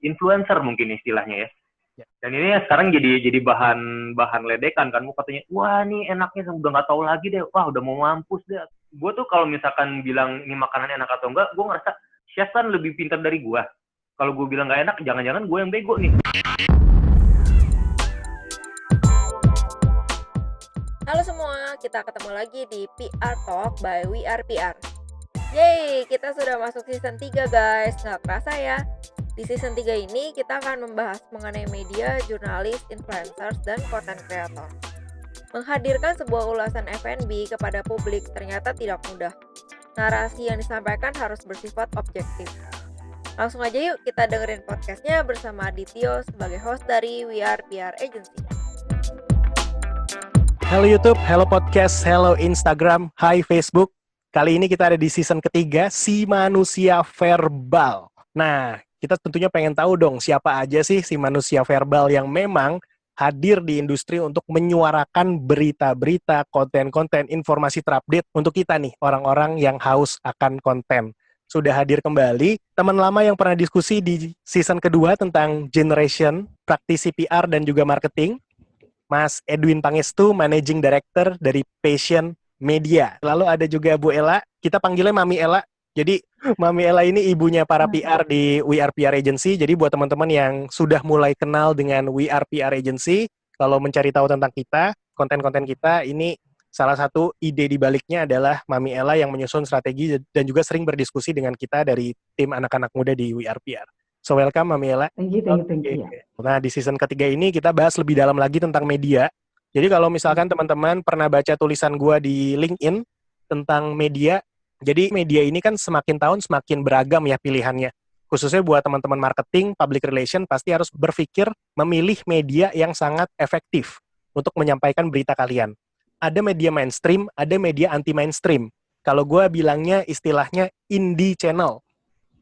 influencer mungkin istilahnya ya. Ya. Dan ini sekarang jadi bahan ledekan kan, katanya wah ini enaknya udah nggak tahu lagi deh, wah udah mau mampus deh. Gue tuh kalau misalkan bilang ini makanan enak atau enggak, gue ngerasa chef kan lebih pintar dari gue. Kalau gue bilang nggak enak, jangan-jangan gue yang bego nih. Halo semua, kita ketemu lagi di PR Talk by We Are PR. Yeay, kita sudah masuk season 3 guys, nggak kerasa ya. Di season 3 ini kita akan membahas mengenai media, jurnalis, influencers, dan content creator. Menghadirkan sebuah ulasan F&B kepada publik ternyata tidak mudah. Narasi yang disampaikan harus bersifat objektif. Langsung aja yuk kita dengerin podcastnya bersama Adityo sebagai host dari We Are PR Agency. Halo YouTube, halo podcast, halo Instagram, hai Facebook. Kali ini kita ada di season ketiga, Si Manusia Verbal. Nah, kita tentunya pengen tahu dong siapa aja sih si manusia verbal yang memang hadir di industri untuk menyuarakan berita-berita, konten-konten, informasi terupdate untuk kita nih, orang-orang yang haus akan konten. Sudah hadir kembali, teman lama yang pernah diskusi di season kedua tentang generation, praktisi PR dan juga marketing, Mas Edwin Pangestu, Managing Director dari Passion Media. Lalu ada juga Bu Ella, kita panggilnya Mami Ella. Jadi Mami Ella ini ibunya para PR di We Are PR Agency. Jadi buat teman-teman yang sudah mulai kenal dengan We Are PR Agency, kalau mencari tahu tentang kita, konten-konten kita, ini salah satu ide di baliknya adalah Mami Ella yang menyusun strategi dan juga sering berdiskusi dengan kita dari tim anak-anak muda di We Are PR. So welcome Mami Ella. Thank you. Okay. Nah di season ketiga ini kita bahas lebih dalam lagi tentang media. Jadi kalau misalkan teman-teman pernah baca tulisan gua di LinkedIn tentang media, jadi media ini kan semakin tahun semakin beragam ya pilihannya. Khususnya buat teman-teman marketing, public relation pasti harus berpikir memilih media yang sangat efektif untuk menyampaikan berita kalian. Ada media mainstream, ada media anti mainstream. Kalau gua bilangnya istilahnya indie channel.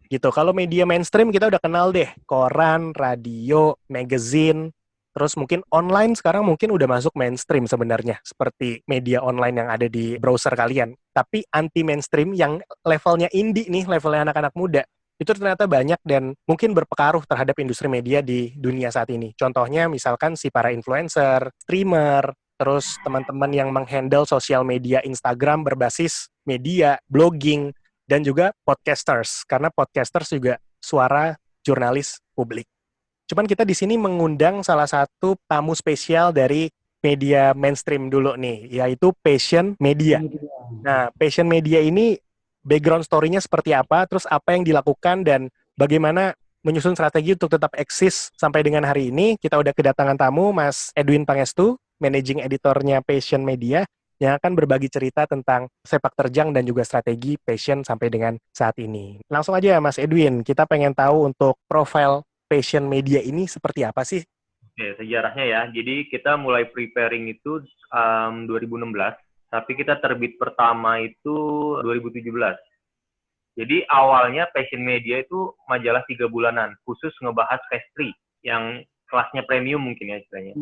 Gitu. Kalau media mainstream kita udah kenal deh, koran, radio, magazine, terus mungkin online sekarang mungkin udah masuk mainstream sebenarnya, seperti media online yang ada di browser kalian. Tapi anti mainstream yang levelnya indie nih, levelnya anak-anak muda, itu ternyata banyak dan mungkin berpengaruh terhadap industri media di dunia saat ini. Contohnya misalkan si para influencer, streamer, terus teman-teman yang menghandle sosial media Instagram berbasis media, blogging, dan juga podcasters, karena podcasters juga suara jurnalis publik. Cuman kita di sini mengundang salah satu tamu spesial dari media mainstream dulu nih, yaitu Passion Media. Nah, Passion Media ini background story-nya seperti apa, terus apa yang dilakukan, dan bagaimana menyusun strategi untuk tetap eksis sampai dengan hari ini. Kita udah kedatangan tamu, Mas Edwin Pangestu, Managing Editornya Passion Media, yang akan berbagi cerita tentang sepak terjang dan juga strategi Passion sampai dengan saat ini. Langsung aja Mas Edwin, kita pengen tahu untuk profil Passion Media ini seperti apa sih? Oke, sejarahnya ya. Jadi kita mulai preparing itu 2016, tapi kita terbit pertama itu 2017. Jadi awalnya Passion Media itu majalah 3 bulanan, khusus ngebahas pastry, yang kelasnya premium mungkin ya istilahnya.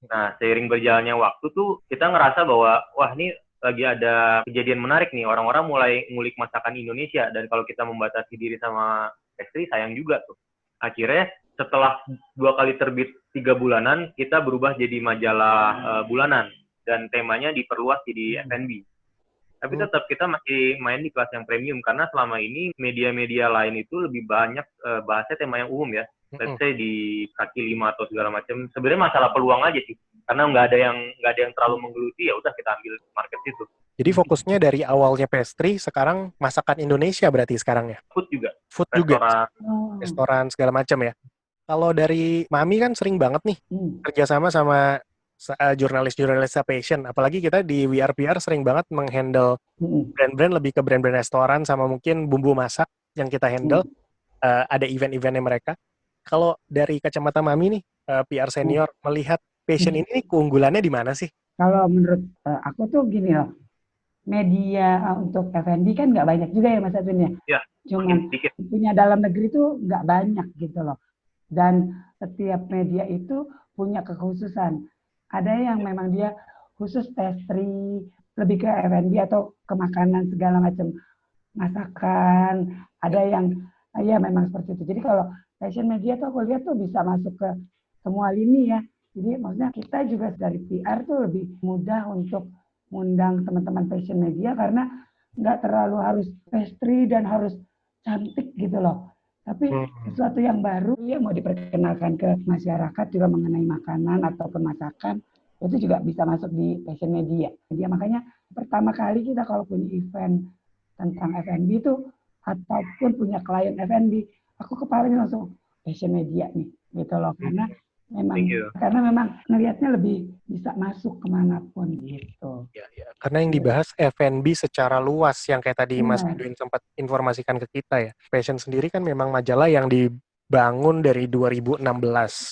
Nah, seiring berjalannya waktu tuh kita ngerasa bahwa wah ini lagi ada kejadian menarik nih, orang-orang mulai ngulik masakan Indonesia, dan kalau kita membatasi diri sama pastry sayang juga tuh. Akhirnya setelah 2 kali terbit 3 bulanan, kita berubah jadi majalah bulanan dan temanya diperluas jadi F&B. Tapi tetap kita masih main di kelas yang premium karena selama ini media-media lain itu lebih banyak bahasnya tema yang umum ya. Let's say di kaki 5 atau segala macam. Sebenarnya masalah peluang aja sih. Karena nggak ada yang terlalu menggeluti, ya udah kita ambil market itu. Jadi fokusnya dari awalnya pastry, sekarang masakan Indonesia berarti sekarang ya? Food juga. Restoran segala macam ya. Kalau dari Mami kan sering banget nih kerjasama sama jurnalis-jurnalis Passion. Apalagi kita di We Are PR sering banget menghandle brand-brand, lebih ke brand-brand restoran sama mungkin bumbu masak yang kita handle. Ada event-eventnya mereka. Kalau dari kacamata Mami nih, PR senior, melihat Passion ini keunggulannya di mana sih? Kalau menurut aku tuh gini loh, media untuk F&B kan nggak banyak juga ya Mas Edwin ya? Ya, cuman punya dalam negeri tuh nggak banyak gitu loh. Dan setiap media itu punya kekhususan. Ada yang memang dia khusus pastry, lebih ke F&B atau ke makanan segala macam masakan. Ada yang ya memang seperti itu. Jadi kalau fashion media tuh aku lihat tuh bisa masuk ke semua lini ya. Jadi maksudnya kita juga dari PR tuh lebih mudah untuk mengundang teman-teman fashion media karena nggak terlalu harus pastry dan harus cantik gitu loh. Tapi sesuatu yang baru yang mau diperkenalkan ke masyarakat juga mengenai makanan ataupun masakan itu juga bisa masuk di fashion media. Jadi makanya pertama kali kita kalau punya event tentang F&B itu ataupun punya klien F&B, aku kepalanya langsung fashion media nih gitu loh karena memang ngelihatnya lebih bisa masuk kemanapun gitu. Ya, ya. Karena yang dibahas F&B secara luas yang kayak tadi Mas Benar. Edwin sempat informasikan ke kita ya. Fashion sendiri kan memang majalah yang dibangun dari 2016.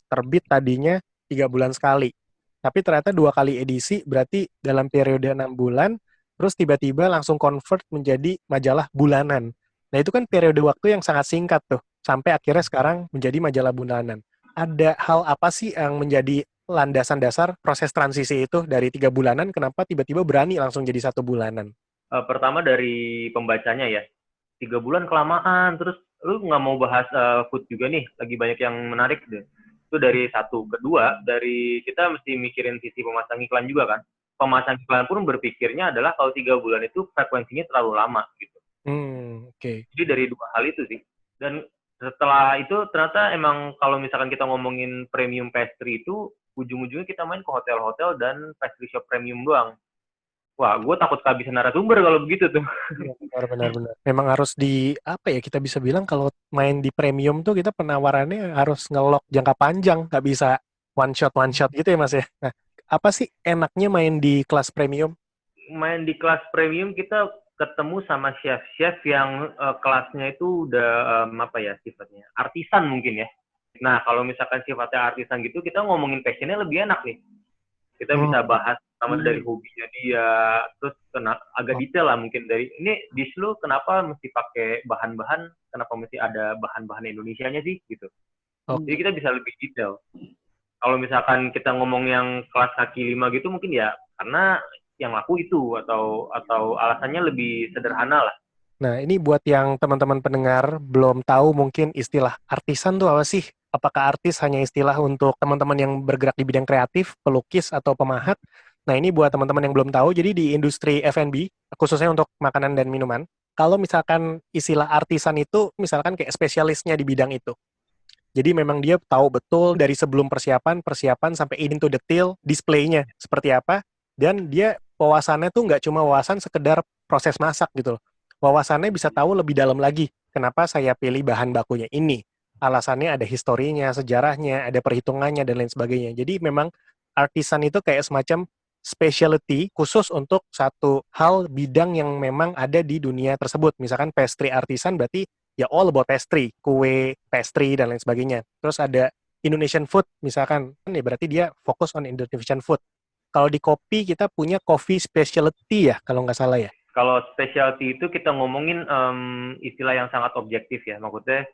Terbit tadinya 3 bulan sekali. Tapi ternyata 2 kali edisi, berarti dalam periode 6 bulan, terus tiba-tiba langsung convert menjadi majalah bulanan. Nah itu kan periode waktu yang sangat singkat tuh. Sampai akhirnya sekarang menjadi majalah bulanan. Ada hal apa sih yang menjadi landasan dasar proses transisi itu dari 3 bulanan, kenapa tiba-tiba berani langsung jadi 1 bulanan? Pertama dari pembacanya ya, 3 bulan kelamaan, terus lu nggak mau bahas food juga nih, lagi banyak yang menarik deh. Itu dari satu. Kedua, dari kita mesti mikirin sisi pemasang iklan juga kan. Pemasang iklan pun berpikirnya adalah kalau 3 bulan itu frekuensinya terlalu lama gitu. Oke. Jadi dari 2 hal itu sih. Dan setelah itu ternyata emang kalau misalkan kita ngomongin premium pastry itu ujung-ujungnya kita main ke hotel-hotel dan pastry shop premium doang. Wah, gue takut kehabisan narasumber kalau begitu tuh. Benar. Memang harus kita bisa bilang kalau main di premium tuh kita penawarannya harus ngelok jangka panjang, nggak bisa one shot gitu ya Mas ya. Nah, apa sih enaknya main di kelas premium? Main di kelas premium kita ketemu sama chef-chef yang kelasnya itu udah sifatnya artisan mungkin ya. Nah kalau misalkan sifatnya artisan gitu kita ngomongin passionnya lebih enak nih. Kita bisa bahas sama dari hobinya dia, terus agak detail lah mungkin dari ini dish lu kenapa mesti pakai bahan-bahan, kenapa mesti ada bahan-bahan Indonesianya sih gitu. Jadi kita bisa lebih detail. Kalau misalkan kita ngomong yang kelas kaki 5 gitu mungkin ya karena yang laku itu atau alasannya lebih sederhana lah. Nah, ini buat yang teman-teman pendengar belum tahu mungkin istilah artisan tuh apa sih? Apakah artis hanya istilah untuk teman-teman yang bergerak di bidang kreatif, pelukis, atau pemahat? Nah, ini buat teman-teman yang belum tahu, jadi di industri F&B, khususnya untuk makanan dan minuman, kalau misalkan istilah artisan itu, misalkan kayak spesialisnya di bidang itu. Jadi memang dia tahu betul dari sebelum persiapan sampai into detail, displaynya seperti apa, dan dia wawasannya tuh nggak cuma wawasan sekedar proses masak gitu loh. Wawasannya bisa tahu lebih dalam lagi, kenapa saya pilih bahan bakunya ini. Alasannya ada historinya, sejarahnya, ada perhitungannya, dan lain sebagainya. Jadi memang artisan itu kayak semacam specialty khusus untuk satu hal bidang yang memang ada di dunia tersebut. Misalkan pastry artisan berarti ya all about pastry, kue, pastry, dan lain sebagainya. Terus ada Indonesian food, misalkan, ya berarti dia fokus on Indonesian food. Kalau di kopi, kita punya coffee specialty ya, kalau nggak salah ya. Kalau specialty itu kita ngomongin istilah yang sangat objektif ya. Maksudnya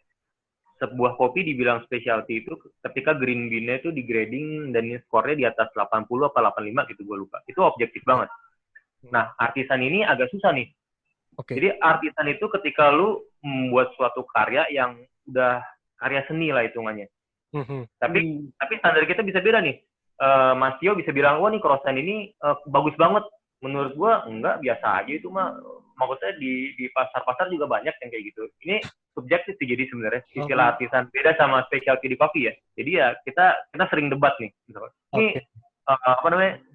sebuah kopi dibilang specialty itu ketika green bean-nya itu di grading dan skornya di atas 80 apa 85 gitu, gue lupa. Itu objektif banget. Nah, artisan ini agak susah nih. Okay. Jadi artisan itu ketika lu membuat suatu karya yang udah karya seni lah hitungannya. Tapi standar kita bisa beda nih. Mas Tio bisa bilang, wah nih croissant ini bagus banget. Menurut gua enggak, biasa aja itu mah. Maksudnya di pasar-pasar juga banyak yang kayak gitu. Ini subjektif sih jadi sebenarnya istilah artisan beda sama specialty di kopi ya. Jadi ya kita sering debat nih. Ini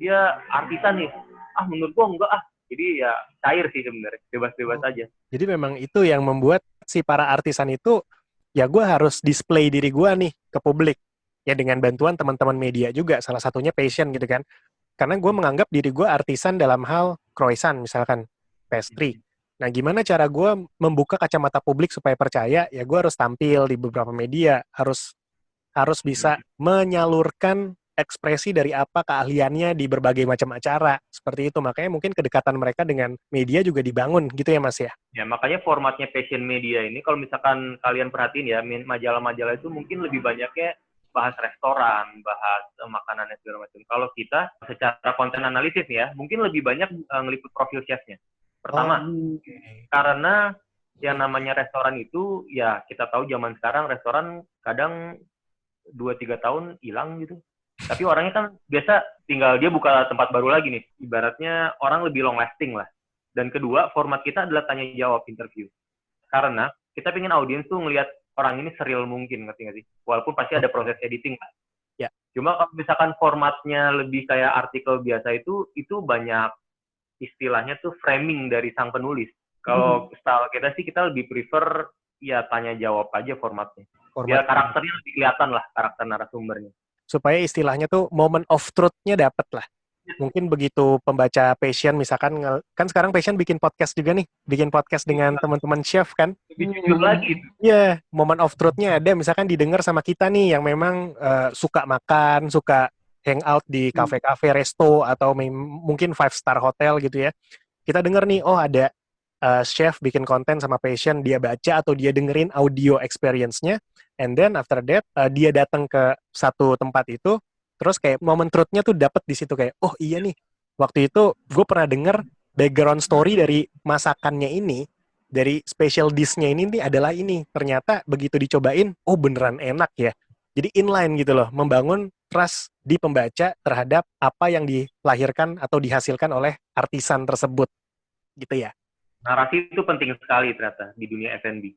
dia artisan nih. Ah menurut gua enggak ah. Jadi ya cair sih sebenarnya, bebas-bebas aja. Jadi memang itu yang membuat si para artisan itu ya gue harus display diri gue nih ke publik. Ya dengan bantuan teman-teman media juga, salah satunya passion gitu kan. Karena gue menganggap diri gue artisan dalam hal croissant misalkan, pastry. Nah gimana cara gue membuka kacamata publik supaya percaya, ya gue harus tampil di beberapa media, harus bisa menyalurkan ekspresi dari apa keahliannya di berbagai macam acara. Seperti itu, makanya mungkin kedekatan mereka dengan media juga dibangun gitu ya Mas ya? Ya, makanya formatnya passion media ini, kalau misalkan kalian perhatiin ya, majalah-majalah itu mungkin lebih banyaknya bahas restoran, bahas makanannya segala macam. Kalau kita secara konten analisis ya, mungkin lebih banyak ngeliput profil chefnya. Pertama, karena yang namanya restoran itu, ya kita tahu zaman sekarang restoran kadang 2-3 tahun hilang gitu. Tapi orangnya kan biasa tinggal dia buka tempat baru lagi nih. Ibaratnya orang lebih long lasting lah. Dan kedua, format kita adalah tanya jawab interview. Karena kita pengen audiens tuh ngelihat orang ini seril mungkin, ngerti nggak sih? Walaupun pasti ada proses editing kan. Ya. Cuma kalau misalkan formatnya lebih kayak artikel biasa itu banyak istilahnya tuh framing dari sang penulis. Kalau style kita sih kita lebih prefer ya tanya jawab aja formatnya. Biar karakternya lebih kelihatan lah, karakter narasumbernya. Supaya istilahnya tuh moment of truth-nya dapet lah. Mungkin begitu pembaca Passion, misalkan, kan sekarang Passion bikin podcast juga nih. Bikin podcast dengan teman-teman chef kan. Lebih jujur lagi. Iya, moment of truth-nya ada. Misalkan didengar sama kita nih, yang memang suka makan, suka hangout di kafe-kafe, resto, atau mungkin 5-star hotel gitu ya. Kita denger nih, oh ada chef bikin konten sama Passion, dia baca atau dia dengerin audio experience-nya, and then after that, dia datang ke satu tempat itu, terus kayak moment truth-nya tuh dapet di situ kayak, oh iya nih, waktu itu gue pernah denger background story dari masakannya ini, dari special dish-nya ini nih adalah ini. Ternyata begitu dicobain, oh beneran enak ya. Jadi inline gitu loh, membangun trust di pembaca terhadap apa yang dilahirkan atau dihasilkan oleh artisan tersebut. Gitu ya. Narasi itu penting sekali ternyata di dunia F&B.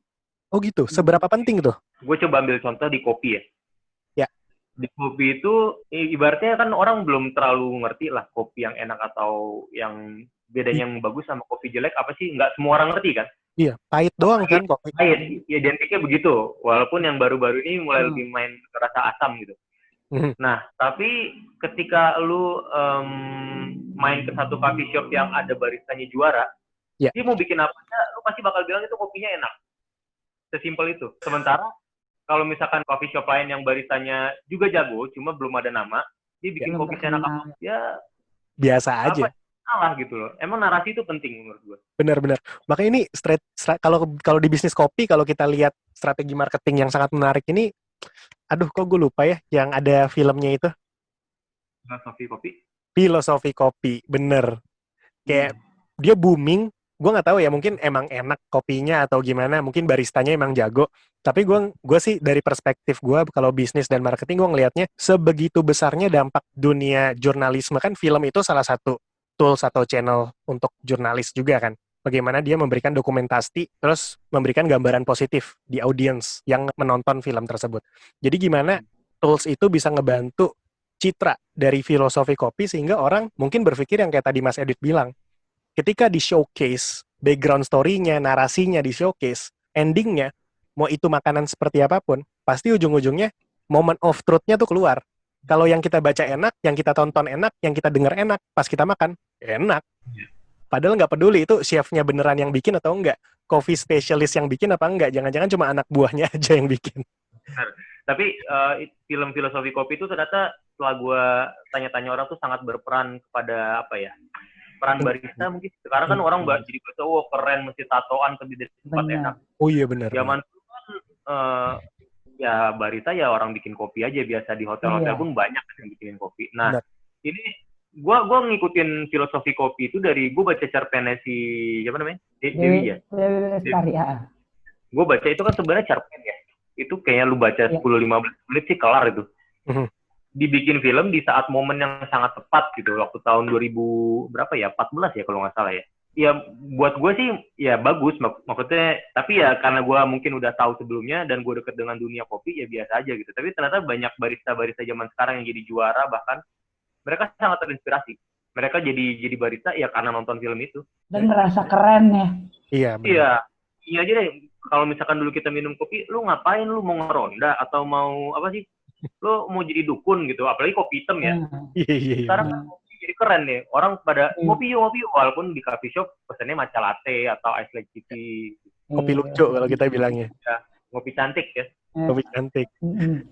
Oh gitu, seberapa penting tuh? Gue coba ambil contoh di kopi ya. Di kopi itu ibaratnya kan orang belum terlalu ngerti lah kopi yang enak atau yang bedanya yang bagus sama kopi jelek apa sih, nggak semua orang ngerti kan. Iya, pahit doang kan kopi. Pahit, identiknya begitu, walaupun yang baru-baru ini mulai lebih main rasa asam gitu. Nah, tapi ketika lu main ke satu coffee shop yang ada baristanya juara, dia mau bikin apa aja, lu pasti bakal bilang itu kopinya enak. Sesimpel itu. Sementara kalau misalkan coffee shop lain yang baristanya juga jago, cuma belum ada nama, dia bikin kopi enak apa, ya biasa aja. Salah gitu loh. Emang narasi itu penting menurut gue. Benar-benar. Makanya ini kalau di bisnis kopi, kalau kita lihat strategi marketing yang sangat menarik ini, aduh kok gue lupa ya, yang ada filmnya itu. Filosofi kopi, bener. Kayak dia booming. Gue nggak tahu ya, mungkin emang enak kopinya atau gimana, mungkin baristanya emang jago. Tapi gue sih dari perspektif gue, kalau bisnis dan marketing, gue ngelihatnya sebegitu besarnya dampak dunia jurnalisme. Kan film itu salah satu tools atau channel untuk jurnalis juga kan. Bagaimana dia memberikan dokumentasi, terus memberikan gambaran positif di audiens yang menonton film tersebut. Jadi gimana tools itu bisa ngebantu citra dari filosofi kopi, sehingga orang mungkin berpikir yang kayak tadi Mas Edit bilang, ketika di showcase, background story-nya, narasinya di showcase, ending-nya, mau itu makanan seperti apapun, pasti ujung-ujungnya moment of truth-nya tuh keluar. Kalau yang kita baca enak, yang kita tonton enak, yang kita dengar enak, pas kita makan, enak. Padahal nggak peduli itu chef-nya beneran yang bikin atau enggak. Coffee specialist yang bikin apa enggak. Jangan-jangan cuma anak buahnya aja yang bikin. Benar. Tapi film filosofi kopi itu ternyata setelah gue tanya-tanya orang tuh sangat berperan kepada apa ya, peran barista mungkin. Sekarang kan orang jadi berita, oh keren, mesti tatoan, tapi dari tempat enak. Oh iya benar. Zaman dulu kan ya barista ya orang bikin kopi aja, biasa di hotel-hotel pun banyak yang bikinin kopi. Nah, ini gua ngikutin filosofi kopi itu dari gue baca cerpennya si siapa namanya? Dewi ya. Lestari, ya. Gue baca itu kan sebenarnya cerpen ya. Itu kayaknya lu baca 10-15 menit sih kelar itu. Dibikin film di saat momen yang sangat tepat gitu, waktu tahun 2000 berapa ya, 14 ya kalau nggak salah ya. Ya buat gue sih ya bagus maksudnya, tapi ya karena gue mungkin udah tahu sebelumnya dan gue deket dengan dunia kopi ya biasa aja gitu. Tapi ternyata banyak barista-barista zaman sekarang yang jadi juara, bahkan mereka sangat terinspirasi. Mereka jadi barista ya karena nonton film itu. Dan merasa keren ya. Iya benar. Iya aja deh. Kalau misalkan dulu kita minum kopi, lu ngapain, lu mau ngeronda atau mau apa sih? Lu mau jadi dukun gitu, apalagi kopi hitam ya. Iya. Sekarang kopi jadi keren nih, orang pada ngopi yuk, walaupun di coffee shop pesannya matcha latte atau ice latte tea. Kopi lucu kalau kita bilangnya. Ya, ngopi cantik ya. Kopi cantik.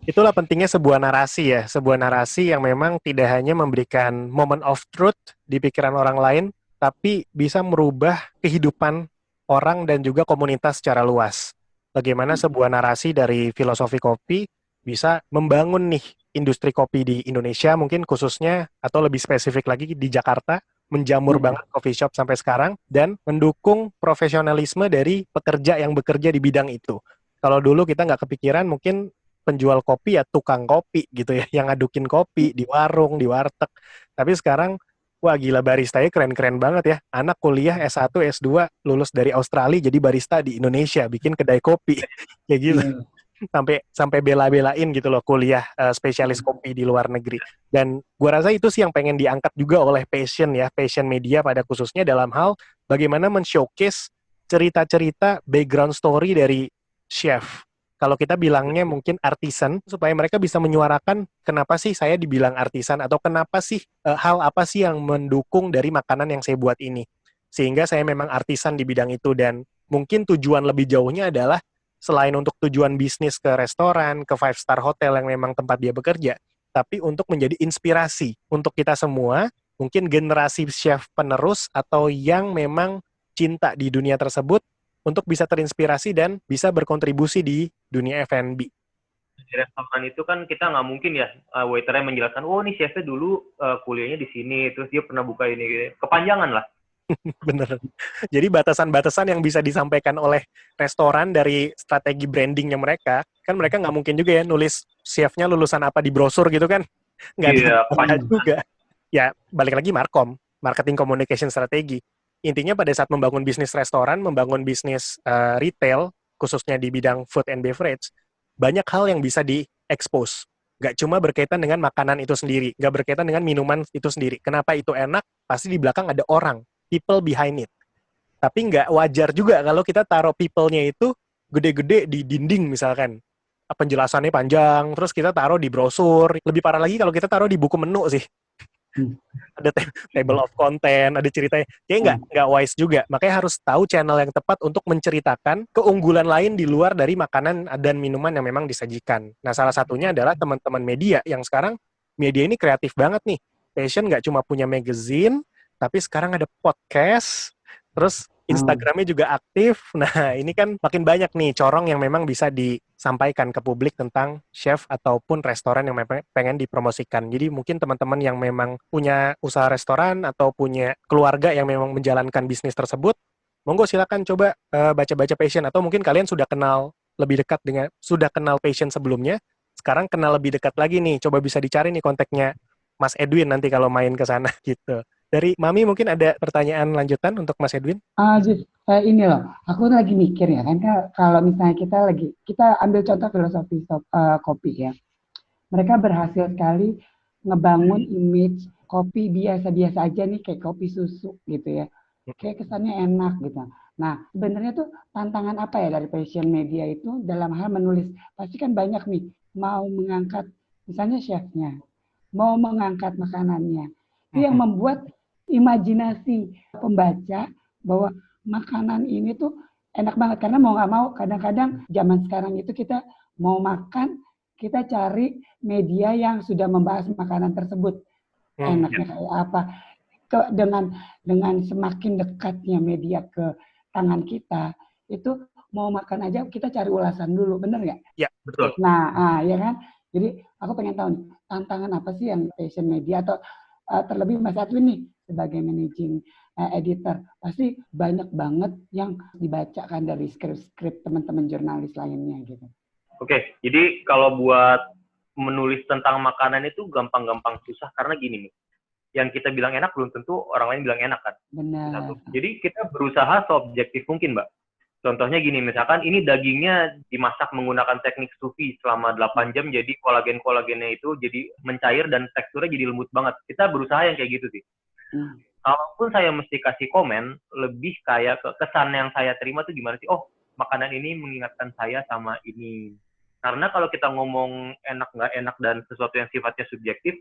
Itulah pentingnya sebuah narasi ya, sebuah narasi yang memang tidak hanya memberikan moment of truth di pikiran orang lain, tapi bisa merubah kehidupan orang dan juga komunitas secara luas. Bagaimana sebuah narasi dari filosofi kopi bisa membangun nih industri kopi di Indonesia, mungkin khususnya atau lebih spesifik lagi di Jakarta, menjamur banget coffee shop sampai sekarang, dan mendukung profesionalisme dari pekerja yang bekerja di bidang itu. Kalau dulu kita nggak kepikiran, mungkin penjual kopi ya tukang kopi gitu ya, yang ngadukin kopi di warung, di warteg. Tapi sekarang, wah gila, baristanya keren-keren banget ya. Anak kuliah S1, S2, lulus dari Australia jadi barista di Indonesia, bikin kedai kopi. Kayak gitu. Iya. Sampai bela-belain gitu loh kuliah spesialis kopi di luar negeri. Dan gua rasa itu sih yang pengen diangkat juga oleh passion media pada khususnya dalam hal bagaimana men-showcase cerita-cerita background story dari chef. Kalau kita bilangnya mungkin artisan, supaya mereka bisa menyuarakan kenapa sih saya dibilang artisan, atau kenapa sih hal apa sih yang mendukung dari makanan yang saya buat ini. Sehingga saya memang artisan di bidang itu, dan mungkin tujuan lebih jauhnya adalah selain untuk tujuan bisnis ke restoran, ke 5-star hotel yang memang tempat dia bekerja, tapi untuk menjadi inspirasi untuk kita semua, mungkin generasi chef penerus atau yang memang cinta di dunia tersebut, untuk bisa terinspirasi dan bisa berkontribusi di dunia F&B. Di restoran itu kan kita nggak mungkin ya waiternya menjelaskan, oh ini chefnya dulu kuliahnya di sini, terus dia pernah buka ini, gitu. Kepanjangan lah. Bener. Jadi batasan-batasan yang bisa disampaikan oleh restoran dari strategi brandingnya mereka, kan mereka nggak mungkin juga ya nulis chefnya lulusan apa di brosur gitu kan. Nggak Iya, ada juga. Ya, balik lagi Markom, marketing communication strategi. Intinya pada saat membangun bisnis restoran, membangun bisnis retail, khususnya di bidang food and beverage, banyak hal yang bisa di-expose. Nggak cuma berkaitan dengan makanan itu sendiri, nggak berkaitan dengan minuman itu sendiri. Kenapa itu enak? Pasti di belakang ada orang, people behind it. Tapi nggak wajar juga kalau kita taruh people-nya itu gede-gede di dinding misalkan. Penjelasannya panjang, terus kita taruh di brosur. Lebih parah lagi kalau kita taruh di buku menu sih. Ada table of content, ada ceritanya. Kayaknya nggak wise juga. Makanya harus tahu channel yang tepat untuk menceritakan keunggulan lain di luar dari makanan dan minuman yang memang disajikan. Nah, salah satunya adalah teman-teman media yang sekarang media ini kreatif banget nih. Passion nggak cuma punya magazine, tapi sekarang ada podcast, terus Instagramnya juga aktif. Nah, ini kan makin banyak nih corong yang memang bisa disampaikan ke publik tentang chef ataupun restoran yang pengen dipromosikan. Jadi mungkin teman-teman yang memang punya usaha restoran atau punya keluarga yang memang menjalankan bisnis tersebut, monggo silakan coba baca-baca passion, atau mungkin kalian sudah kenal passion sebelumnya, sekarang kenal lebih dekat lagi nih, coba bisa dicari nih kontaknya Mas Edwin nanti kalau main ke sana gitu. Dari Mami mungkin ada pertanyaan lanjutan untuk Mas Edwin? Ini loh, aku lagi mikir ya kan, kalau misalnya kita ambil contoh filosofi kopi ya. Mereka berhasil sekali ngebangun image kopi biasa-biasa aja nih, kayak kopi susu gitu ya. Kayak kesannya enak gitu. Nah, sebenarnya tuh tantangan apa ya dari passion media itu dalam hal menulis? Pasti kan banyak nih, mau mengangkat misalnya chefnya, mau mengangkat makanannya. Itu yang membuat imajinasi pembaca bahwa makanan ini tuh enak banget. Karena mau nggak mau, kadang-kadang zaman sekarang itu kita mau makan, kita cari media yang sudah membahas makanan tersebut. Enaknya kayak apa. Dengan semakin dekatnya media ke tangan kita, itu mau makan aja kita cari ulasan dulu, bener nggak? Ya, betul. Nah, ya kan? Jadi aku pengen tahu nih, tantangan apa sih yang passion media, atau terlebih Mas Edwin nih sebagai managing editor, pasti banyak banget yang dibacakan dari skrip-skrip teman-teman jurnalis lainnya gitu. Oke, jadi kalau buat menulis tentang makanan itu gampang-gampang susah karena gini nih, yang kita bilang enak belum tentu orang lain bilang enak kan. Benar. Jadi kita berusaha seobjektif mungkin, Mbak. Contohnya gini, misalkan ini dagingnya dimasak menggunakan teknik sous vide selama 8 jam, jadi kolagen-kolagennya itu jadi mencair dan teksturnya jadi lembut banget. Kita berusaha yang kayak gitu sih. Kalaupun saya mesti kasih komen, lebih kayak kesan yang saya terima tuh gimana sih? Oh, makanan ini mengingatkan saya sama ini. Karena kalau kita ngomong enak nggak enak dan sesuatu yang sifatnya subjektif,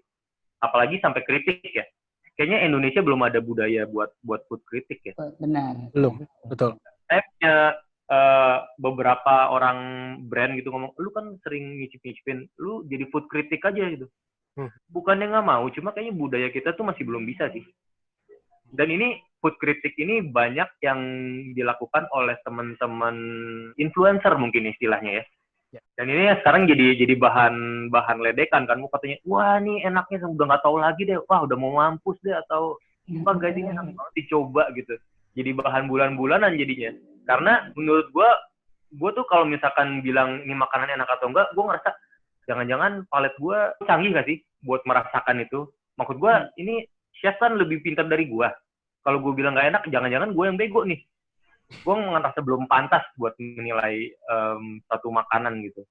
apalagi sampai kritik ya. Kayaknya Indonesia belum ada budaya buat food kritik ya. Benar. Belum, betul. Saya punya beberapa orang brand gitu ngomong, lu kan sering ngicip-ngicipin, lu jadi food kritik aja gitu. Bukannya nggak mau, cuma kayaknya budaya kita tuh masih belum bisa sih. Dan ini food kritik ini banyak yang dilakukan oleh teman-teman influencer mungkin istilahnya ya. Dan ini sekarang jadi bahan ledekan kan, katanya, wah nih enaknya udah nggak tahu lagi deh, wah udah mau mampus deh, atau Wah guys ini enak banget dicoba gitu. Jadi bahan bulan-bulanan jadinya. Karena menurut gue tuh kalau misalkan bilang ini makanan enak atau enggak, gue ngerasa jangan-jangan palet gue canggih gak sih buat merasakan itu. Maksud gue ini chef kan lebih pintar dari gue. Kalau gue bilang gak enak, jangan-jangan gue yang bego nih. Gue ngerasa belum pantas buat menilai satu makanan gitu.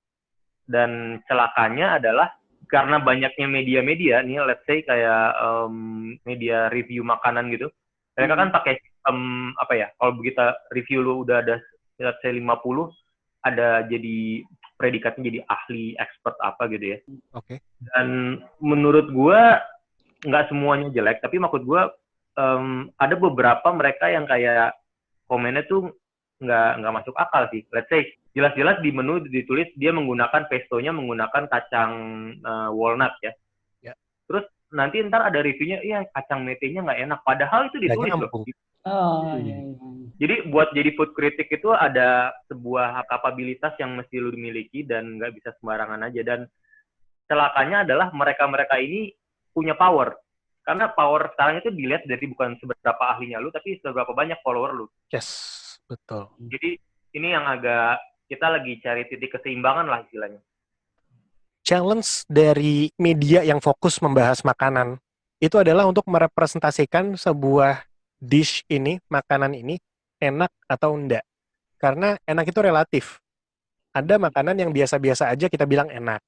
Dan celakanya adalah karena banyaknya media-media nih, let's say kayak media review makanan gitu, mereka kan pakai sistem apa ya? Kalau begitu review lu udah ada let's say 50, ada jadi predikatnya jadi ahli, expert apa gitu ya. Oke. Dan menurut gue nggak semuanya jelek, tapi maksud gue ada beberapa mereka yang kayak komennya tuh nggak masuk akal sih. Let's say jelas-jelas di menu ditulis dia menggunakan pestonya menggunakan kacang walnut ya. Terus nanti ntar ada reviewnya, iya kacang metenya nggak enak. Padahal itu ditulis loh. Oh, iya. Jadi buat jadi food critic itu ada sebuah kapabilitas yang mesti lu miliki dan nggak bisa sembarangan aja. Dan celakanya adalah mereka-mereka ini punya power. Karena power sekarang itu dilihat dari bukan seberapa ahlinya lu, tapi seberapa banyak follower lu. Yes, betul. Jadi ini yang agak kita lagi cari titik keseimbangan lah istilahnya. Challenge dari media yang fokus membahas makanan itu adalah untuk merepresentasikan sebuah dish ini, makanan ini enak atau enggak. Karena enak itu relatif. Ada makanan yang biasa-biasa aja kita bilang enak.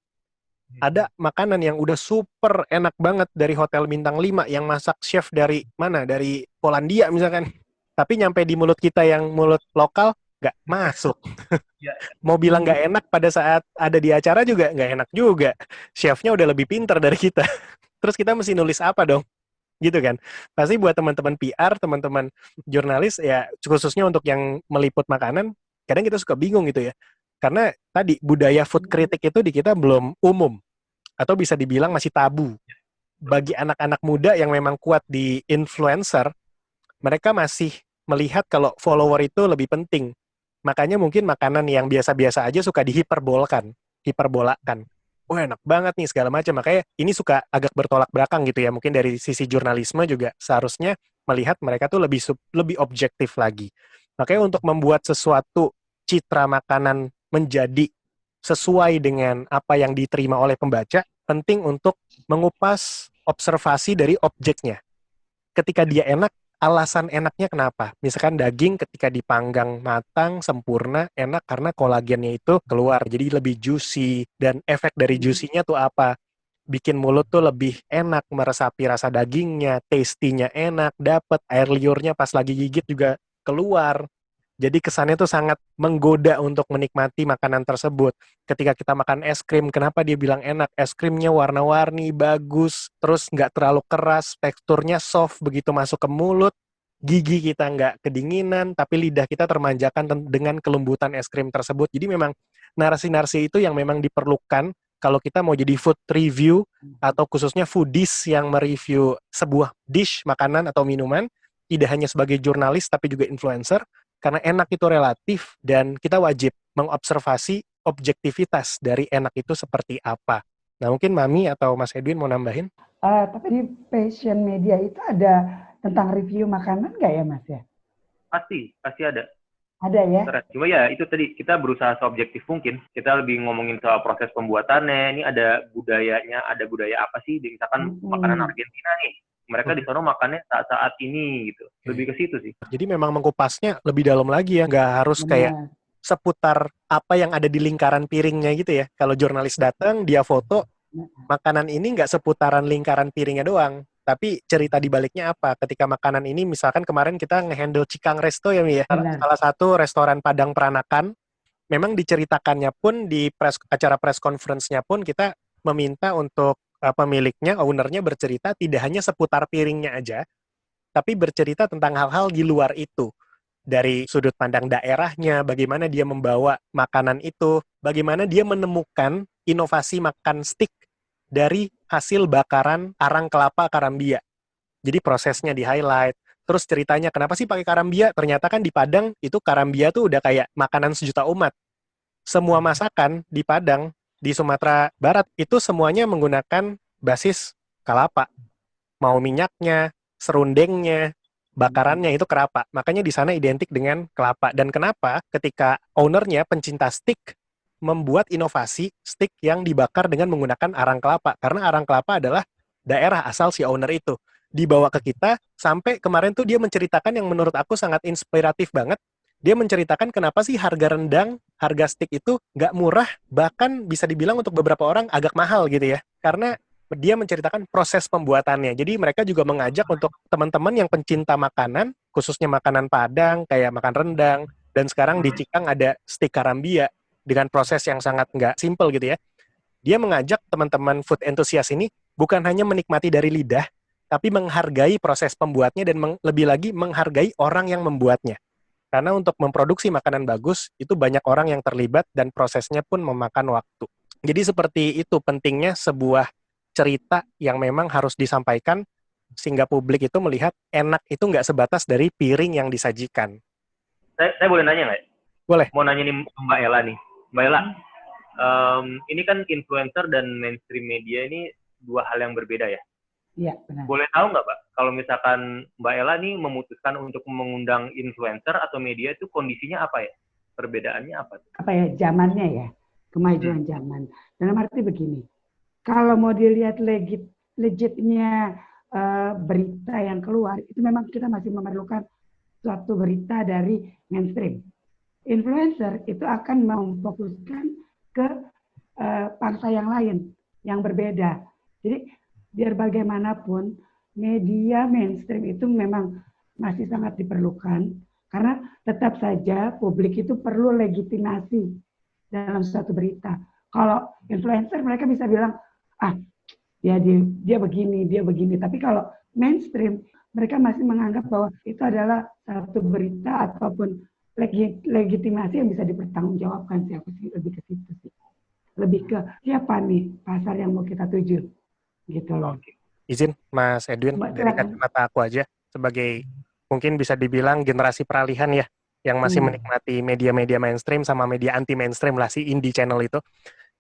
Ada makanan yang udah super enak banget dari hotel bintang 5 yang masak chef dari mana? Dari Polandia misalkan. Tapi nyampe di mulut kita yang mulut lokal nggak masuk. Mau bilang nggak enak pada saat ada di acara juga nggak enak juga. Chefnya udah lebih pintar dari kita. Terus kita mesti nulis apa dong? Gitu kan. Pasti buat teman-teman PR, teman-teman jurnalis, ya khususnya untuk yang meliput makanan, kadang kita suka bingung gitu ya. Karena tadi budaya food critic itu di kita belum umum. Atau bisa dibilang masih tabu. Bagi anak-anak muda yang memang kuat di influencer, mereka masih melihat kalau follower itu lebih penting. Makanya mungkin makanan yang biasa-biasa aja suka dihiperbolakan. Oh enak banget nih segala macam. Makanya ini suka agak bertolak belakang gitu ya. Mungkin dari sisi jurnalisme juga seharusnya melihat mereka tuh lebih objektif lagi. Makanya untuk membuat sesuatu citra makanan menjadi sesuai dengan apa yang diterima oleh pembaca, penting untuk mengupas observasi dari objeknya. Ketika dia enak, alasan enaknya kenapa? Misalkan daging ketika dipanggang matang, sempurna, enak karena kolagennya itu keluar. Jadi lebih juicy. Dan efek dari juicy-nya tuh apa? Bikin mulut tuh lebih enak, meresapi rasa dagingnya, tasty-nya enak, dapet air liurnya pas lagi gigit juga keluar. Jadi kesannya tuh sangat menggoda untuk menikmati makanan tersebut. Ketika kita makan es krim, kenapa dia bilang enak? Es krimnya warna-warni, bagus, terus nggak terlalu keras, teksturnya soft, begitu masuk ke mulut, gigi kita nggak kedinginan, tapi lidah kita termanjakan dengan kelembutan es krim tersebut. Jadi memang narasi-narasi itu yang memang diperlukan kalau kita mau jadi food review, atau khususnya foodies yang mereview sebuah dish, makanan atau minuman, tidak hanya sebagai jurnalis, tapi juga influencer. Karena enak itu relatif dan kita wajib mengobservasi objektivitas dari enak itu seperti apa. Nah mungkin Mami atau Mas Edwin mau nambahin? Tapi di Passion Media itu ada tentang review makanan nggak ya Mas ya? Pasti ada. Ada ya? Cuma ya itu tadi kita berusaha seobjektif mungkin. Kita lebih ngomongin soal proses pembuatannya. Ini ada budayanya, ada budaya apa sih? Misalkan makanan Argentina nih. Mereka di sana makannya saat ini gitu. Lebih ke situ sih. Jadi memang mengkupasnya lebih dalam lagi ya. Nggak harus kayak seputar apa yang ada di lingkaran piringnya gitu ya. Kalau jurnalis datang, dia foto, makanan ini nggak seputaran lingkaran piringnya doang. Tapi cerita di baliknya apa? Ketika makanan ini, misalkan kemarin kita nge-handle Cikang Resto ya, Mi ya. Salah satu restoran Padang Peranakan. Memang diceritakannya pun di acara press conference-nya pun kita meminta untuk pemiliknya, ownernya bercerita tidak hanya seputar piringnya aja, tapi bercerita tentang hal-hal di luar itu. Dari sudut pandang daerahnya, bagaimana dia membawa makanan itu, bagaimana dia menemukan inovasi makan stick dari hasil bakaran arang kelapa karambia. Jadi prosesnya di-highlight. Terus ceritanya, kenapa sih pakai karambia? Ternyata kan di Padang, itu karambia tuh udah kayak makanan sejuta umat. Semua masakan di Padang, di Sumatera Barat, itu semuanya menggunakan basis kelapa. Mau minyaknya, serundengnya, bakarannya itu kelapa. Makanya di sana identik dengan kelapa. Dan kenapa ketika ownernya pencinta stick membuat inovasi stick yang dibakar dengan menggunakan arang kelapa. Karena arang kelapa adalah daerah asal si owner itu. Dibawa ke kita, sampai kemarin tuh dia menceritakan yang menurut aku sangat inspiratif banget. Dia menceritakan kenapa sih harga rendang, harga stick itu nggak murah, bahkan bisa dibilang untuk beberapa orang agak mahal gitu ya. Karena dia menceritakan proses pembuatannya. Jadi mereka juga mengajak untuk teman-teman yang pencinta makanan, khususnya makanan Padang, kayak makan rendang, dan sekarang di Cikang ada stick karambia, dengan proses yang sangat nggak simple gitu ya. Dia mengajak teman-teman food enthusiast ini bukan hanya menikmati dari lidah, tapi menghargai proses pembuatnya dan lebih lagi menghargai orang yang membuatnya. Karena untuk memproduksi makanan bagus, itu banyak orang yang terlibat dan prosesnya pun memakan waktu. Jadi seperti itu pentingnya sebuah cerita yang memang harus disampaikan sehingga publik itu melihat enak itu nggak sebatas dari piring yang disajikan. Saya boleh nanya nggak? Boleh. Mau nanya nih Mbak Ella nih. Mbak Ella, ini kan influencer dan mainstream media ini dua hal yang berbeda ya? Iya, benar. Boleh tahu nggak, Pak, kalau misalkan Mbak Ella nih memutuskan untuk mengundang influencer atau media itu kondisinya apa ya? Perbedaannya apa? Apa ya, zamannya ya, kemajuan zaman. Dalam arti begini, kalau mau dilihat legitnya berita yang keluar, itu memang kita masih memerlukan suatu berita dari mainstream. Influencer itu akan memfokuskan ke pangsa yang lain, yang berbeda. Jadi biar bagaimanapun media mainstream itu memang masih sangat diperlukan karena tetap saja publik itu perlu legitimasi dalam suatu berita. Kalau influencer mereka bisa bilang dia begini, dia begini. Tapi kalau mainstream mereka masih menganggap bahwa itu adalah satu berita ataupun legitimasi yang bisa dipertanggungjawabkan sih. Aku sih lebih ke situ sih. Lebih ke siapa nih pasar yang mau kita tuju. Gitu loh. Izin Mas Edwin, dari kacamata aku aja sebagai mungkin bisa dibilang generasi peralihan ya, yang masih menikmati media-media mainstream sama media anti mainstream lah, si indie channel itu.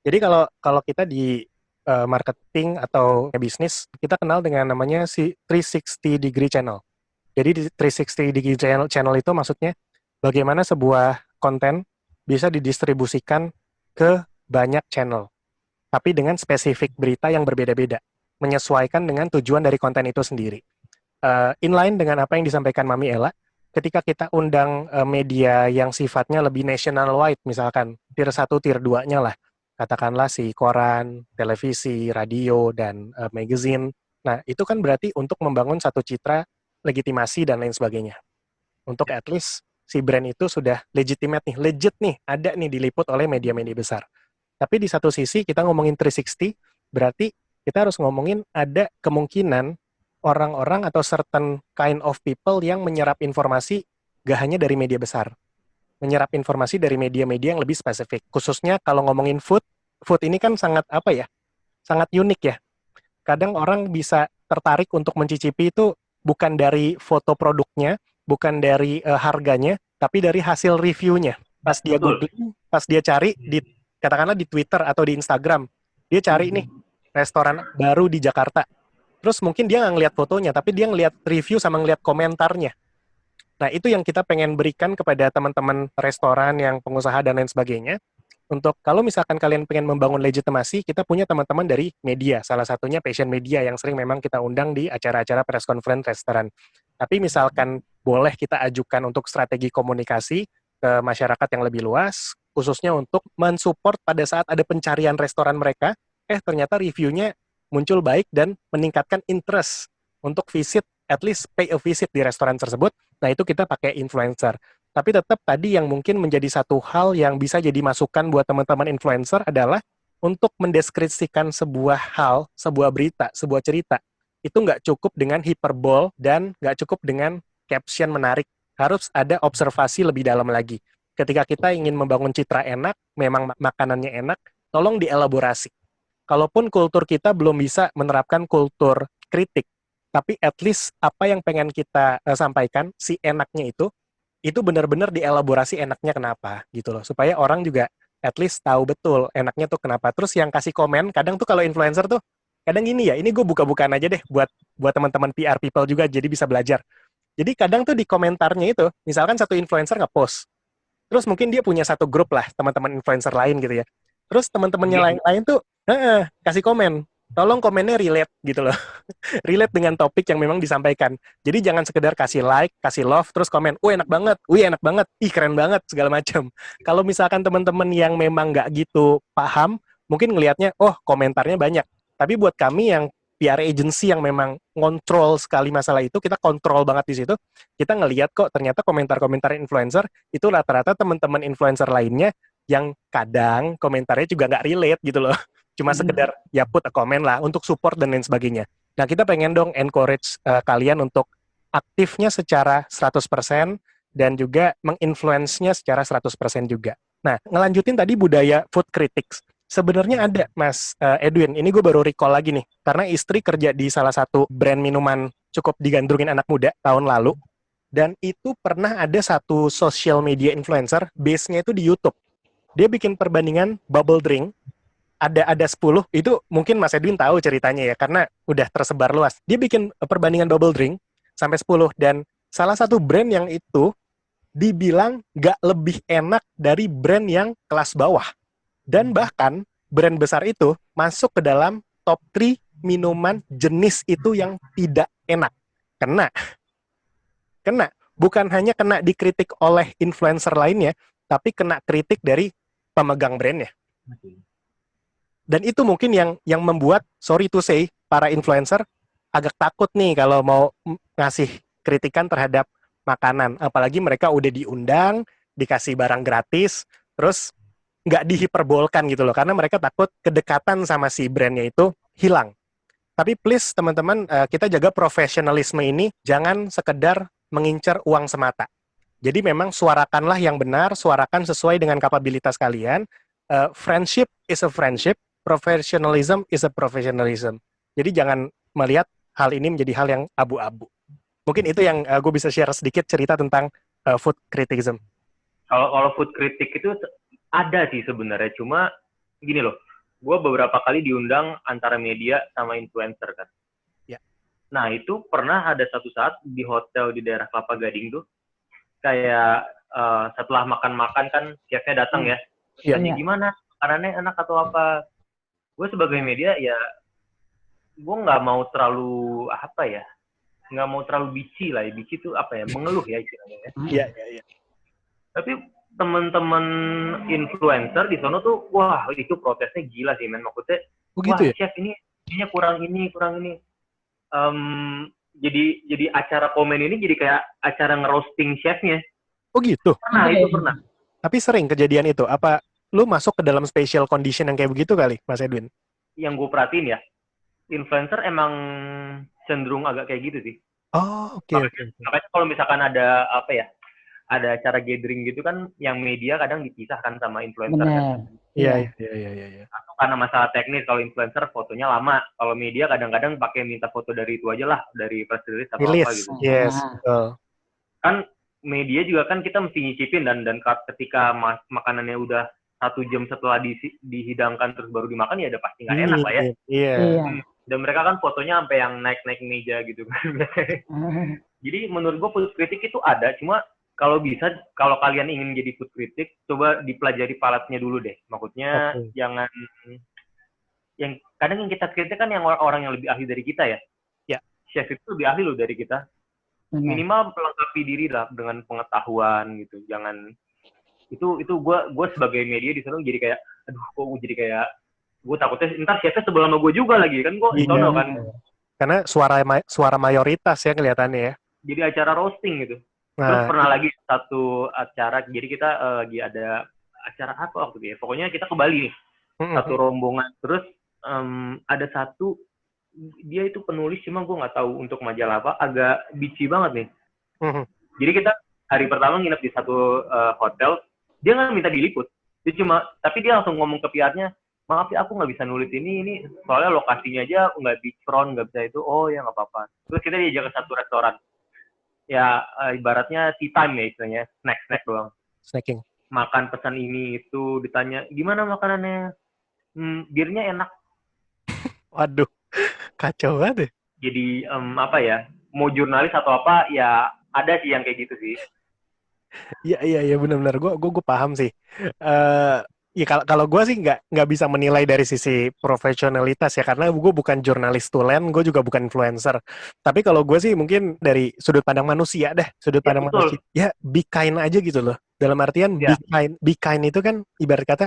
Jadi kalau kita di marketing atau bisnis, kita kenal dengan namanya si 360 degree channel. Jadi di 360 degree channel itu maksudnya bagaimana sebuah konten bisa didistribusikan ke banyak channel, tapi dengan spesifik berita yang berbeda-beda, menyesuaikan dengan tujuan dari konten itu sendiri. Inline dengan apa yang disampaikan Mami Ella, ketika kita undang media yang sifatnya lebih nationwide, misalkan tier 1, tier 2-nya lah, katakanlah si koran, televisi, radio, dan magazine. Nah, itu kan berarti untuk membangun satu citra, legitimasi, dan lain sebagainya. Untuk at least si brand itu sudah legitimate nih, legit nih, ada nih diliput oleh media-media besar. Tapi di satu sisi kita ngomongin 360, berarti kita harus ngomongin ada kemungkinan orang-orang atau certain kind of people yang menyerap informasi gak hanya dari media besar. Menyerap informasi dari media-media yang lebih spesifik. Khususnya kalau ngomongin food ini kan sangat sangat unik ya. Kadang orang bisa tertarik untuk mencicipi itu bukan dari foto produknya, bukan dari harganya, tapi dari hasil reviewnya. Pas dia googling, pas dia cari katakanlah di Twitter atau di Instagram, dia cari nih restoran baru di Jakarta. Terus mungkin dia nggak ngeliat fotonya, tapi dia ngeliat review sama ngeliat komentarnya. Nah, itu yang kita pengen berikan kepada teman-teman restoran yang pengusaha dan lain sebagainya. Untuk kalau misalkan kalian pengen membangun legitimasi, kita punya teman-teman dari media. Salah satunya Passion Media yang sering memang kita undang di acara-acara press conference restoran. Tapi misalkan boleh kita ajukan untuk strategi komunikasi ke masyarakat yang lebih luas, khususnya untuk mensupport pada saat ada pencarian restoran mereka, ternyata reviewnya muncul baik dan meningkatkan interest untuk visit, at least pay a visit di restoran tersebut. Nah, itu kita pakai influencer. Tapi tetap tadi yang mungkin menjadi satu hal yang bisa jadi masukan buat teman-teman influencer adalah untuk mendeskripsikan sebuah hal, sebuah berita, sebuah cerita. Itu nggak cukup dengan hiperbol dan nggak cukup dengan caption menarik. Harus ada observasi lebih dalam lagi. Ketika kita ingin membangun citra enak, memang makanannya enak, tolong dielaborasi. Kalaupun kultur kita belum bisa menerapkan kultur kritik, tapi at least apa yang pengen kita sampaikan, si enaknya itu benar-benar dielaborasi enaknya kenapa, gitu loh. Supaya orang juga at least tahu betul enaknya tuh kenapa. Terus yang kasih komen, kadang tuh kalau influencer tuh, kadang gini ya, ini gue buka-bukaan aja deh buat teman-teman PR people juga, jadi bisa belajar. Jadi kadang tuh di komentarnya itu, misalkan satu influencer nge-post, terus mungkin dia punya satu grup lah, teman-teman influencer lain gitu ya. Terus teman-temannya Iya. lain-lain tuh, kasih komen. Tolong komennya relate gitu loh. Relate dengan topik yang memang disampaikan. Jadi jangan sekedar kasih like, kasih love, terus komen, enak banget, enak banget, keren banget, segala macam. Kalau misalkan teman-teman yang memang nggak gitu paham, mungkin ngelihatnya, komentarnya banyak. Tapi buat kami yang PR agency yang memang ngontrol sekali masalah itu, kita kontrol banget di situ, kita ngelihat kok ternyata komentar-komentar influencer, itu rata-rata teman-teman influencer lainnya yang kadang komentarnya juga nggak relate gitu loh. Cuma sekedar ya put a comment lah untuk support dan lain sebagainya. Nah, kita pengen dong encourage kalian untuk aktifnya secara 100% dan juga menginfluence-nya secara 100% juga. Nah, ngelanjutin tadi budaya food critics. Sebenarnya ada, Mas Edwin. Ini gue baru recall lagi nih. Karena istri kerja di salah satu brand minuman cukup digandrungin anak muda tahun lalu. Dan itu pernah ada satu social media influencer, base-nya itu di YouTube. Dia bikin perbandingan bubble drink, ada 10, itu mungkin Mas Edwin tahu ceritanya ya, karena udah tersebar luas. Dia bikin perbandingan bubble drink sampai 10, dan salah satu brand yang itu dibilang nggak lebih enak dari brand yang kelas bawah. Dan bahkan brand besar itu masuk ke dalam top 3 minuman jenis itu yang tidak enak. Kena. Bukan hanya kena dikritik oleh influencer lainnya, tapi kena kritik dari pemegang brandnya. Dan itu mungkin yang membuat, sorry to say, para influencer agak takut nih kalau mau ngasih kritikan terhadap makanan. Apalagi mereka udah diundang, dikasih barang gratis, terus nggak dihiperbolkan gitu loh. Karena mereka takut kedekatan sama si brandnya itu hilang. Tapi please teman-teman, kita jaga profesionalisme ini, jangan sekedar mengincar uang semata. Jadi memang suarakanlah yang benar, suarakan sesuai dengan kapabilitas kalian. Friendship is a friendship, professionalism is a professionalism. Jadi jangan melihat hal ini menjadi hal yang abu-abu. Mungkin itu yang gue bisa share sedikit cerita tentang food criticism. Kalau food critic itu ada sih sebenarnya, cuma gini loh, gue beberapa kali diundang antara media sama influencer kan. Ya. Nah itu pernah ada satu saat di hotel di daerah Kelapa Gading tuh, kayak setelah makan-makan kan chefnya datang ya, tanya gimana, makanannya enak atau apa. Gue sebagai media ya, gue nggak mau terlalu nggak mau terlalu bici lah. Bici itu mengeluh ya istilahnya ya. Iya. Tapi teman-teman influencer di sono tuh, wah itu protesnya gila sih men. Maksudnya, wah ya? chef ininya kurang ini. Jadi acara komen ini jadi kayak acara ngerosting chefnya. Oh gitu? Itu pernah. Tapi sering kejadian itu? Apa lu masuk ke dalam special condition yang kayak begitu kali, Mas Edwin? Yang gue perhatiin ya, influencer emang cenderung agak kayak gitu sih. Oh, oke. Makanya kalau misalkan ada ada acara gathering gitu kan, yang media kadang dipisahkan sama influencer. Kan? Iya. Atau karena masalah teknis, kalau influencer fotonya lama, kalau media kadang-kadang pakai minta foto dari itu aja lah, dari press release atau apa gitu. Yes. Kan media juga kan kita mesti nyicipin dan ketika makanannya udah 1 jam setelah dihidangkan terus baru dimakan, ya udah pasti nggak enak lah ya. Iya. Dan mereka kan fotonya sampai yang naik-naik meja gitu kan. Jadi menurut gue food kritik itu ada, cuma kalau bisa, kalau kalian ingin jadi food kritik, coba dipelajari palatnya dulu deh. Maksudnya jangan, yang kadang yang kita kritik kan yang orang yang lebih ahli dari kita ya. Ya. Chef itu lebih ahli loh dari kita. Minimal melengkapi diri lah dengan pengetahuan gitu. Jangan itu gue sebagai media di sana jadi kayak, aduh kok jadi kayak, gue takutnya ntar chefnya sebel sama gue juga lagi kan, gue sono kan. Karena suara mayoritas ya kelihatannya ya. Jadi acara roasting gitu. Terus pernah lagi satu acara, jadi kita lagi ada acara apa waktu itu ya, pokoknya kita ke Bali nih, satu rombongan. Terus ada satu, dia itu penulis, cuma gue nggak tahu untuk majalah apa, agak bici banget nih. Jadi kita hari pertama nginep di satu hotel, dia nggak minta diliput, tapi dia langsung ngomong ke PR-nya, maaf ya aku nggak bisa nulis ini soalnya lokasinya aja nggak beachfront, nggak bisa itu. Oh ya nggak apa-apa. Terus kita diajak ke satu restoran, ya ibaratnya tea time ya istilahnya, snack doang. Snacking. Makan pesan ini itu, ditanya gimana makanannya, birnya enak. Waduh. Kacau banget. Jadi apa ya, mau jurnalis atau apa ya, ada sih yang kayak gitu sih. Iya benar-benar gue paham sih. Eh ya kalau gue sih nggak bisa menilai dari sisi profesionalitas ya karena gue bukan jurnalis tulen, gue juga bukan influencer. Tapi kalau gue sih mungkin dari sudut pandang manusia deh, sudut Ya pandang manusia. betul. Ya be kind aja gitu loh. Dalam artian Ya, be kind itu kan ibarat kata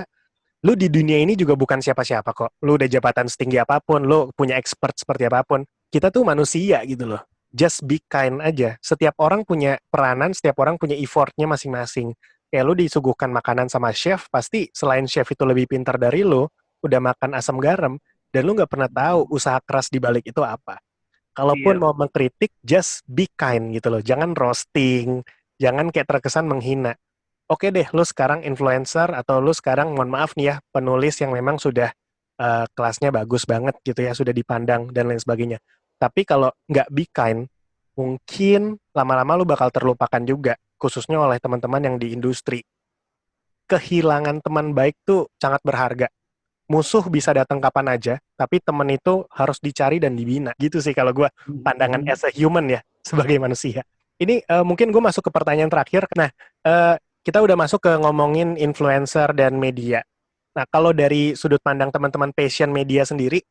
lu di dunia ini juga bukan siapa-siapa kok. Lu udah jabatan setinggi apapun, lu punya expert seperti apapun. Kita tuh manusia gitu loh. Just be kind aja. Setiap orang punya peranan, setiap orang punya effortnya masing-masing. Kayak lu disuguhkan makanan sama chef, pasti selain chef itu lebih pintar dari lu, udah makan asam garam, dan lu nggak pernah tahu usaha keras di balik itu apa. Kalaupun iya. mau mengkritik, just be kind gitu loh. Jangan roasting, jangan kayak terkesan menghina. Oke deh, lu sekarang influencer atau lu sekarang, mohon maaf nih ya, penulis yang memang sudah kelasnya bagus banget gitu ya, sudah dipandang dan lain sebagainya. Tapi kalau nggak be kind, mungkin lama-lama lu bakal terlupakan juga, khususnya oleh teman-teman yang di industri. Kehilangan teman baik tuh sangat berharga. Musuh bisa datang kapan aja, tapi teman itu harus dicari dan dibina. Gitu sih kalau gue pandangan as a human ya, sebagai manusia. Ini mungkin gue masuk ke pertanyaan terakhir. Nah, kita udah masuk ke ngomongin influencer dan media. Nah, kalau dari sudut pandang teman-teman passion media sendiri,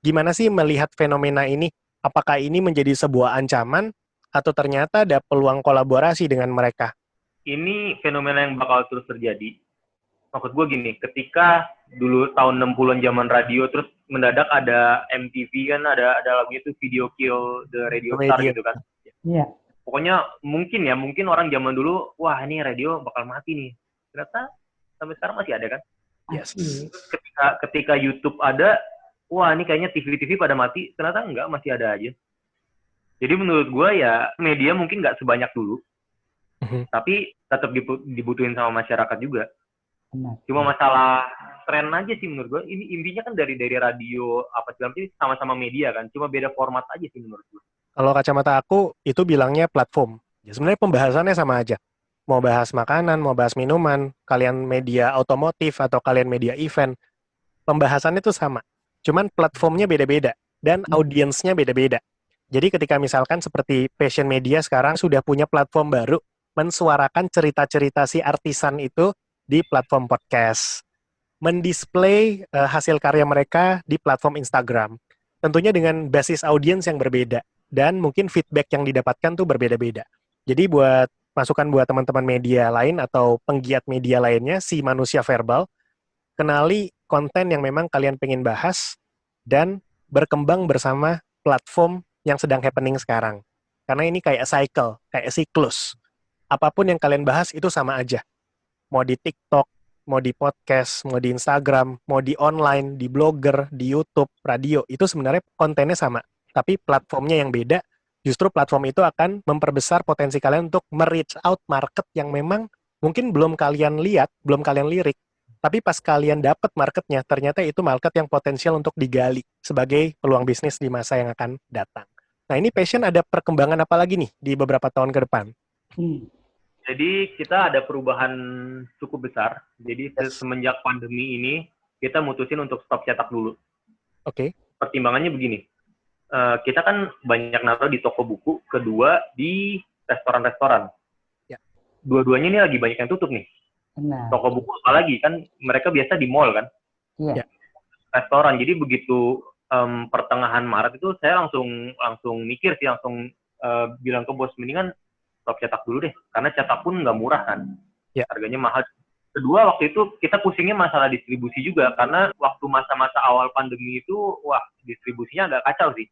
gimana sih melihat fenomena ini? Apakah ini menjadi sebuah ancaman atau ternyata ada peluang kolaborasi dengan mereka? Ini fenomena yang bakal terus terjadi. Maksud gue gini, ketika dulu tahun 60-an zaman radio, terus mendadak ada MTV kan, ada lagunya itu Video Kill the Radio Star Media. gitu kan. Iya. Pokoknya mungkin orang zaman dulu, wah ini radio bakal mati nih. Ternyata sampai sekarang masih ada kan. Yes. Terus ketika YouTube ada, wah ini kayaknya TV-TV pada mati. Ternyata enggak, masih ada aja. Jadi menurut gue ya, media mungkin nggak sebanyak dulu, tapi tetap dibutuhin sama masyarakat juga. Benar. Cuma masalah tren aja sih menurut gue. Ini intinya kan dari radio apa segala macam, sama-sama media kan. Cuma beda format aja sih menurut gue. Kalau kacamata aku, itu bilangnya platform. Ya sebenarnya pembahasannya sama aja. Mau bahas makanan, mau bahas minuman, kalian media otomotif atau kalian media event, pembahasannya itu sama. Cuman platformnya beda-beda dan audiensnya beda-beda. Jadi ketika misalkan seperti Passion Media sekarang sudah punya platform baru, mensuarakan cerita-cerita si artisan itu di platform podcast, mendisplay hasil karya mereka di platform Instagram. Tentunya dengan basis audiens yang berbeda dan mungkin feedback yang didapatkan tuh berbeda-beda. Jadi buat masukan buat teman-teman media lain atau penggiat media lainnya, si manusia verbal, kenali konten yang memang kalian pengen bahas dan berkembang bersama platform yang sedang happening sekarang. Karena ini kayak cycle, kayak siklus. Apapun yang kalian bahas itu sama aja. Mau di TikTok, mau di podcast, mau di Instagram, mau di online, di blogger, di YouTube, radio, itu sebenarnya kontennya sama. Tapi platformnya yang beda, justru platform itu akan memperbesar potensi kalian untuk me-reach out market yang memang mungkin belum kalian lihat, belum kalian lirik, tapi pas kalian dapat marketnya, ternyata itu market yang potensial untuk digali sebagai peluang bisnis di masa yang akan datang. Nah, ini Passion ada perkembangan apa lagi nih di beberapa tahun ke depan? Jadi kita ada perubahan cukup besar. Jadi Yes. semenjak pandemi ini, kita mutusin untuk stop cetak dulu. Oke. Pertimbangannya begini, kita kan banyak naruh di toko buku, kedua di restoran-restoran. Ya. Dua-duanya ini lagi banyak yang tutup nih. Benar. Toko buku apalagi, kan mereka biasa di mall kan. Iya. Ya. Restoran, jadi begitu pertengahan Maret itu saya langsung mikir sih, langsung bilang ke bos, mendingan stop cetak dulu deh, karena cetak pun nggak murah kan, Ya. harganya mahal. Kedua, waktu itu kita pusingnya masalah distribusi juga, karena waktu masa-masa awal pandemi itu, wah distribusinya agak kacau sih.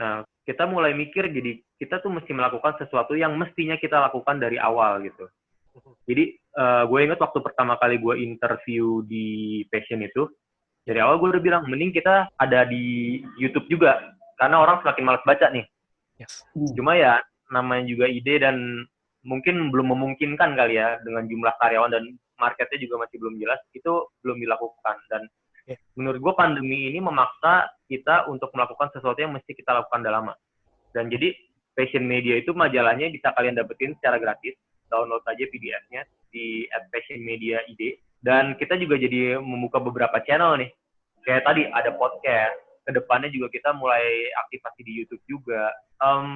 Nah, kita mulai mikir, jadi kita tuh mesti melakukan sesuatu yang mestinya kita lakukan dari awal gitu. Jadi gue inget waktu pertama kali gue interview di Passion itu, dari awal gue udah bilang, mending kita ada di YouTube juga, karena orang semakin malas baca nih. Yes. Cuma ya namanya juga ide dan mungkin belum memungkinkan kali ya, dengan jumlah karyawan dan marketnya juga masih belum jelas, itu belum dilakukan. Dan menurut gue pandemi ini memaksa kita untuk melakukan sesuatu yang mesti kita lakukan udah lama. Dan jadi Passion Media itu majalahnya bisa kalian dapetin secara gratis, download aja PDF-nya di @passionmedia.id. Dan kita juga jadi membuka beberapa channel nih, kayak tadi ada podcast, kedepannya juga kita mulai aktivasi di YouTube juga.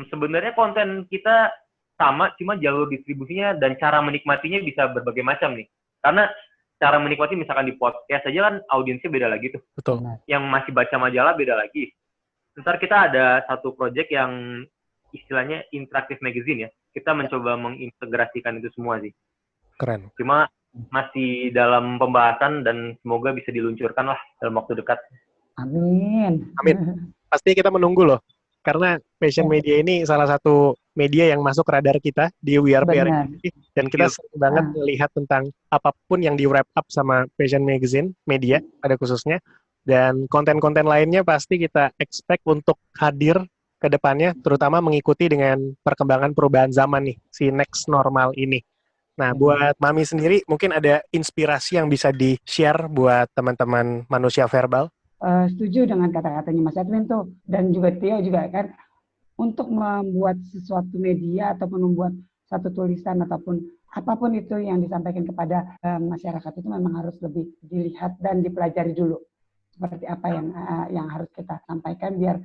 Sebenarnya konten kita sama, cuma jalur distribusinya dan cara menikmatinya bisa berbagai macam nih. Karena cara menikmati misalkan di podcast aja kan audiensnya beda lagi tuh. Betul. Yang masih baca majalah beda lagi. Ntar kita ada satu project yang istilahnya interactive magazine ya. Kita mencoba mengintegrasikan itu semua sih. Keren. Cuma masih dalam pembahasan dan semoga bisa diluncurkan lah dalam waktu dekat. Amin. Pasti kita menunggu loh. Karena Passion Media ini salah satu media yang masuk radar kita di WeArePR ini. Dan kita sering banget melihat tentang apapun yang di wrap up sama Passion Magazine, media pada khususnya. Dan konten-konten lainnya pasti kita expect untuk hadir ke depannya, terutama mengikuti dengan perkembangan perubahan zaman nih, si next normal ini. Nah, buat Mami sendiri, mungkin ada inspirasi yang bisa di-share buat teman-teman manusia verbal? Setuju dengan kata-katanya Mas Edwin tuh, dan juga Tio juga kan, untuk membuat sesuatu media ataupun membuat satu tulisan ataupun apapun itu yang disampaikan kepada masyarakat itu memang harus lebih dilihat dan dipelajari dulu seperti apa yang harus kita sampaikan biar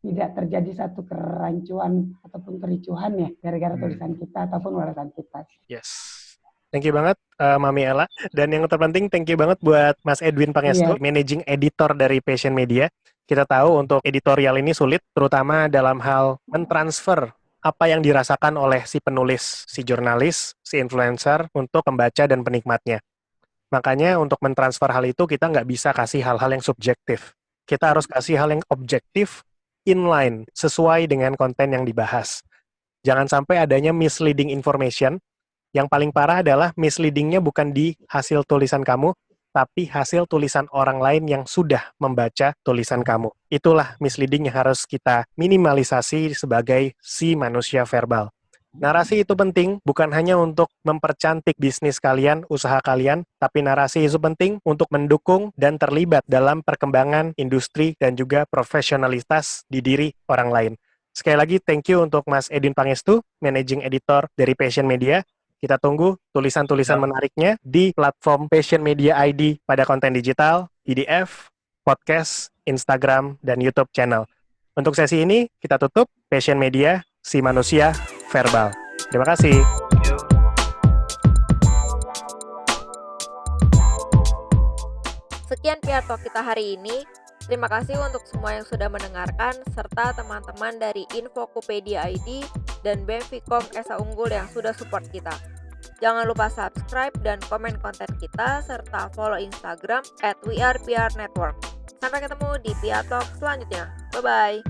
tidak terjadi satu kerancuan ataupun kericuhan ya gara-gara tulisan kita ataupun ulasan kita. Yes. Thank you banget Mami Ella. Dan yang terpenting thank you banget buat Mas Edwin Pangestu, Managing Editor dari Passion Media. Kita tahu untuk editorial ini sulit, terutama dalam hal mentransfer apa yang dirasakan oleh si penulis, si jurnalis, si influencer untuk pembaca dan penikmatnya. Makanya untuk mentransfer hal itu kita nggak bisa kasih hal-hal yang subjektif. Kita harus kasih hal yang objektif, inline, sesuai dengan konten yang dibahas. Jangan sampai adanya misleading information. Yang paling parah adalah misleadingnya bukan di hasil tulisan kamu, tapi hasil tulisan orang lain yang sudah membaca tulisan kamu. Itulah misleading yang harus kita minimalisasi sebagai si manusia verbal. Narasi itu penting bukan hanya untuk mempercantik bisnis kalian, usaha kalian, tapi narasi itu penting untuk mendukung dan terlibat dalam perkembangan industri dan juga profesionalitas di diri orang lain. Sekali lagi, thank you untuk Mas Edwin Pangestu, Managing Editor dari Passion Media. Kita tunggu tulisan-tulisan menariknya di platform Passion Media ID pada konten digital, PDF, podcast, Instagram, dan YouTube channel. Untuk sesi ini, kita tutup Passion Media, si manusia verbal. Terima kasih. Sekian PR Talk kita hari ini. Terima kasih untuk semua yang sudah mendengarkan, serta teman-teman dari Infokopedia ID dan BEM Vkom Esa Unggul yang sudah support kita. Jangan lupa subscribe dan komen konten kita, serta follow Instagram @WeArePRNetwork. Sampai ketemu di PR Talk selanjutnya. Bye-bye.